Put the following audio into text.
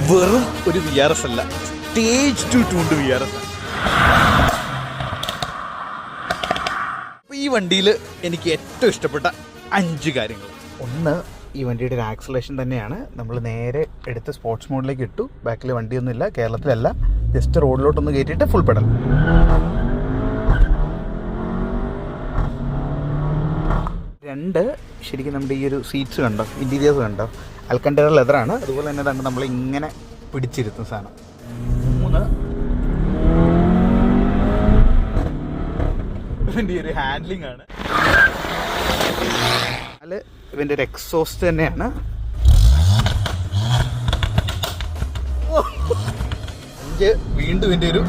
വെറും ഒരു VRS അല്ല, സ്റ്റേജ് 2 ട്യൂൺഡ് VRS ആണ്. ഈ വണ്ടിയിൽ എനിക്ക് ഏറ്റവും ഇഷ്ടപ്പെട്ട 5 കാര്യങ്ങൾ. ഒന്ന്, ഈ വണ്ടിയുടെ ഒരു ആക്സലേഷൻ തന്നെയാണ്. നമ്മൾ നേരെ എടുത്ത് സ്പോർട്സ് മോഡിലേക്ക് ഇട്ടു. ബാക്കിൽ വണ്ടിയൊന്നുമില്ല, കേരളത്തിലല്ല, ജസ്റ്റ് റോഡിലോട്ടൊന്ന് കയറ്റിയിട്ട് ഫുൾ പെഡൽ. 2, ശരിക്കും നമ്മുടെ ഈ ഒരു സീറ്റ്സ് കണ്ടോ, ഇൻറ്റീരിയേഴ്സ് കണ്ടോ, അൽക്കണ്ടറ ലെതറാണ്. അതുപോലെ തന്നെ തന്നെ നമ്മൾ ഇങ്ങനെ പിടിച്ചിരുത്തുന്ന സാധനം. 3, ഇവൻ്റെ ഒരു ഹാൻഡ്ലിംഗ് ആണ്. 4, ഇവൻ്റെ ഒരു എക്സോസ്റ്റ് തന്നെയാണ്. 5, വീണ്ടും ഇവൻ്റെ ഒരു